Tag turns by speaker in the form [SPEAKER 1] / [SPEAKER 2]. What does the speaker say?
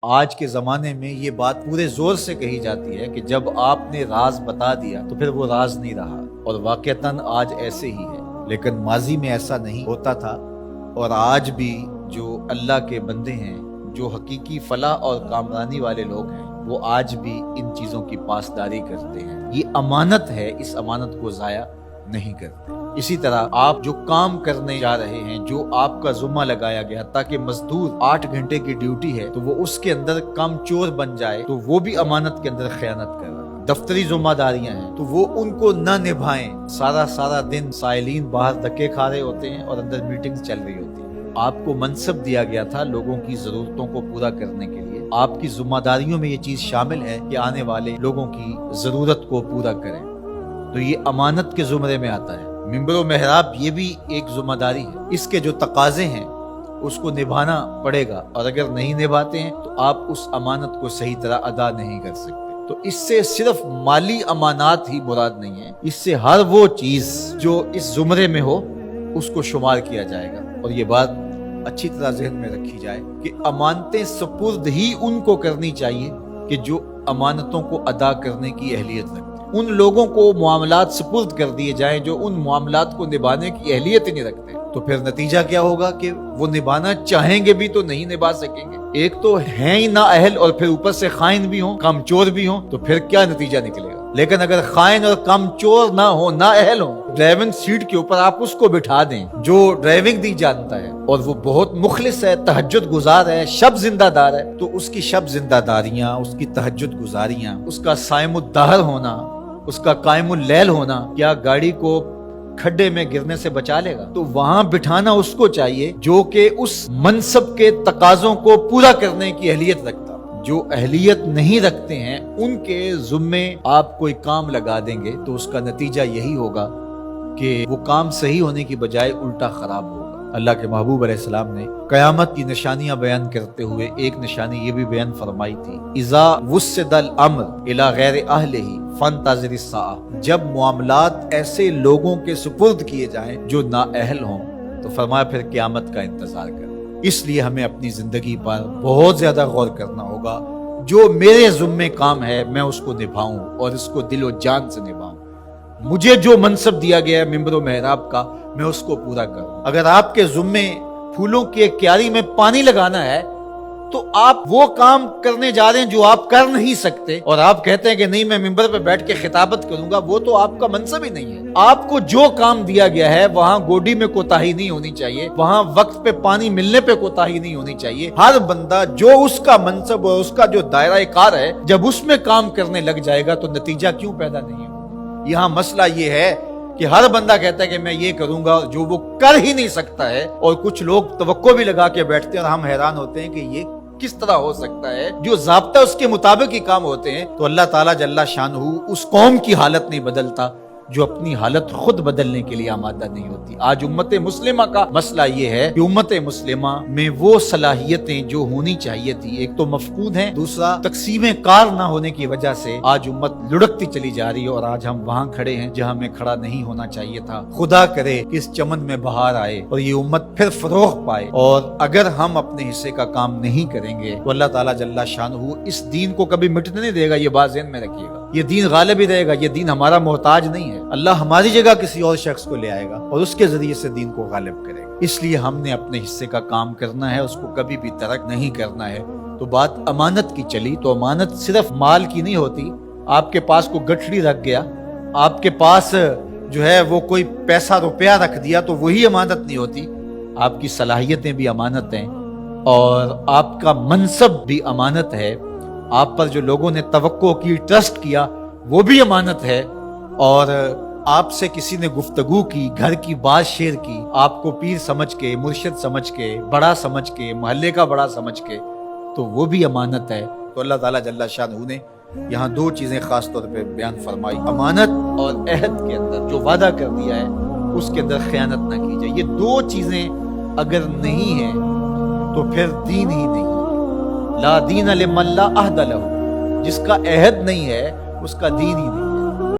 [SPEAKER 1] آج کے زمانے میں یہ بات پورے زور سے کہی جاتی ہے کہ جب آپ نے راز بتا دیا تو پھر وہ راز نہیں رہا، اور واقعتاً آج ایسے ہی ہے، لیکن ماضی میں ایسا نہیں ہوتا تھا۔ اور آج بھی جو اللہ کے بندے ہیں، جو حقیقی فلاح اور کامرانی والے لوگ ہیں، وہ آج بھی ان چیزوں کی پاسداری کرتے ہیں۔ یہ امانت ہے، اس امانت کو ضائع نہیں کرتے۔ اسی طرح آپ جو کام کرنے جا رہے ہیں، جو آپ کا ذمہ لگایا گیا تاکہ مزدور 8 گھنٹے کی ڈیوٹی ہے تو وہ اس کے اندر کام چور بن جائے، تو وہ بھی امانت کے اندر خیانت کر رہا ہے۔ دفتری ذمہ داریاں ہیں تو وہ ان کو نہ نبھائیں، سارا دن سائلین باہر دھکے کھا رہے ہوتے ہیں اور اندر میٹنگز چل رہی ہوتی ہیں۔ آپ کو منصب دیا گیا تھا لوگوں کی ضرورتوں کو پورا کرنے کے لیے، آپ کی ذمہ داریوں میں یہ چیز شامل ہے کہ آنے والے لوگوں کی ضرورت کو پورا کریں، تو یہ امانت کے زمرے میں آتا ہے۔ منبر و محراب یہ بھی ایک ذمہ داری ہے، اس کے جو تقاضے ہیں اس کو نبھانا پڑے گا، اور اگر نہیں نبھاتے ہیں تو آپ اس امانت کو صحیح طرح ادا نہیں کر سکتے۔ تو اس سے صرف مالی امانات ہی مراد نہیں ہے، اس سے ہر وہ چیز جو اس زمرے میں ہو اس کو شمار کیا جائے گا۔ اور یہ بات اچھی طرح ذہن میں رکھی جائے کہ امانتیں سپرد ہی ان کو کرنی چاہیے کہ جو امانتوں کو ادا کرنے کی اہلیت رکھتے ہیں۔ ان لوگوں کو معاملات سپرد کر دیے جائیں جو ان معاملات کو نبھانے کی اہلیت ہی نہیں رکھتے، تو پھر نتیجہ کیا ہوگا کہ وہ نبھانا چاہیں گے بھی تو نہیں نبھا سکیں گے۔ ایک تو ہیں ہی نا اہل، اور پھر اوپر سے خائن بھی ہوں، کم چور بھی ہوں، تو پھر کیا نتیجہ نکلے گا؟ لیکن اگر خائن اور کم چور نہ ہو، نا اہل ہوں، ڈرائیونگ سیٹ کے اوپر آپ اس کو بٹھا دیں جو ڈرائیونگ دی جانتا ہے اور وہ بہت مخلص ہے، تہجد گزار ہے، شب زندہ دار ہے، تو اس کی شب زندہ داریاں، اس کی تہجد گزاریاں، اس کا صائم الدہر ہونا، اس کا قائم اللیل ہونا، کیا گاڑی کو کھڈے میں گرنے سے بچا لے گا؟ تو وہاں بٹھانا اس کو چاہیے جو کہ اس منصب کے تقاضوں کو پورا کرنے کی اہلیت رکھتا۔ جو اہلیت نہیں رکھتے ہیں ان کے ذمے آپ کوئی کام لگا دیں گے تو اس کا نتیجہ یہی ہوگا کہ وہ کام صحیح ہونے کی بجائے الٹا خراب ہوگا۔ اللہ کے محبوب علیہ السلام نے قیامت کی نشانیاں بیان کرتے ہوئے ایک نشانی یہ بھی بیان فرمائی تھی، اذا وسد الامر الی غیر اہلہ فانتظر الساعہ، جب معاملات ایسے لوگوں کے سپرد کیے جائیں جو نااہل ہوں تو فرمایا پھر قیامت کا انتظار کریں۔ اس لیے ہمیں اپنی زندگی پر بہت زیادہ غور کرنا ہوگا، جو میرے ذمے کام ہے میں اس کو نبھاؤں اور اس کو دل و جان سے نبھاؤں۔ مجھے جو منصب دیا گیا ہے ممبر و محراب کا، میں اس کو پورا کروں۔ اگر آپ کے ذمے پھولوں کی ایک کیاری میں پانی لگانا ہے تو آپ وہ کام کرنے جا رہے ہیں جو آپ کر نہیں سکتے، اور آپ کہتے ہیں کہ نہیں میں ممبر پہ بیٹھ کے خطابت کروں گا، وہ تو آپ کا منصب ہی نہیں ہے۔ آپ کو جو کام دیا گیا ہے وہاں گوڈی میں کوتاہی نہیں ہونی چاہیے، وہاں وقت پہ پانی ملنے پہ کوتاہی نہیں ہونی چاہیے۔ ہر بندہ جو اس کا منصب اور اس کا جو دائرہ کار ہے، جب اس میں کام کرنے لگ جائے گا تو نتیجہ کیوں پیدا نہیں ہوگا؟ یہاں مسئلہ یہ ہے کہ ہر بندہ کہتا ہے کہ میں یہ کروں گا جو وہ کر ہی نہیں سکتا ہے، اور کچھ لوگ توقع بھی لگا کے بیٹھتے ہیں اور ہم حیران ہوتے ہیں کہ یہ کس طرح ہو سکتا ہے، جو ضابطہ اس کے مطابق ہی کام ہوتے ہیں۔ تو اللہ تعالیٰ جل شانہ اس قوم کی حالت نہیں بدلتا جو اپنی حالت خود بدلنے کے لیے آمادہ نہیں ہوتی۔ آج امت مسلمہ کا مسئلہ یہ ہے کہ امت مسلمہ میں وہ صلاحیتیں جو ہونی چاہیے تھی، ایک تو مفقود ہیں، دوسرا تقسیم کار نہ ہونے کی وجہ سے آج امت لڑکتی چلی جا رہی ہے، اور آج ہم وہاں کھڑے ہیں جہاں ہمیں کھڑا نہیں ہونا چاہیے تھا۔ خدا کرے کہ اس چمن میں بہار آئے اور یہ امت پھر فروغ پائے، اور اگر ہم اپنے حصے کا کام نہیں کریں گے تو اللہ تعالیٰ جل شانہ اس دین کو کبھی مٹنے نہیں دے گا۔ یہ بات ذہن میں رکھیے گا، یہ دین غالب ہی رہے گا، یہ دین ہمارا محتاج نہیں ہے۔ اللہ ہماری جگہ کسی اور شخص کو لے آئے گا اور اس کے ذریعے سے دین کو غالب کرے گا۔ اس لیے ہم نے اپنے حصے کا کام کرنا ہے، اس کو کبھی بھی ترک نہیں کرنا ہے۔ تو بات امانت کی چلی، تو امانت صرف مال کی نہیں ہوتی۔ آپ کے پاس کوئی گٹھڑی رکھ گیا، آپ کے پاس جو ہے وہ کوئی پیسہ روپیہ رکھ دیا تو وہی امانت نہیں ہوتی۔ آپ کی صلاحیتیں بھی امانت ہیں، اور آپ کا منصب بھی امانت ہے۔ آپ پر جو لوگوں نے توقع کی، ٹرسٹ کیا، وہ بھی امانت ہے۔ اور آپ سے کسی نے گفتگو کی، گھر کی بات شیئر کی، آپ کو پیر سمجھ کے، مرشد سمجھ کے، بڑا سمجھ کے، محلے کا بڑا سمجھ کے، تو وہ بھی امانت ہے۔ تو اللہ تعالیٰ جل شانہ نے یہاں دو چیزیں خاص طور پہ بیان فرمائی، امانت اور عہد کے اندر جو وعدہ کر دیا ہے اس کے اندر خیانت نہ کی جائے۔ یہ دو چیزیں اگر نہیں ہیں تو پھر دین ہی نہیں ہے۔ لا دین لمن لا عہد لہ، جس کا عہد نہیں ہے اس کا دین ہی نہیں ہے۔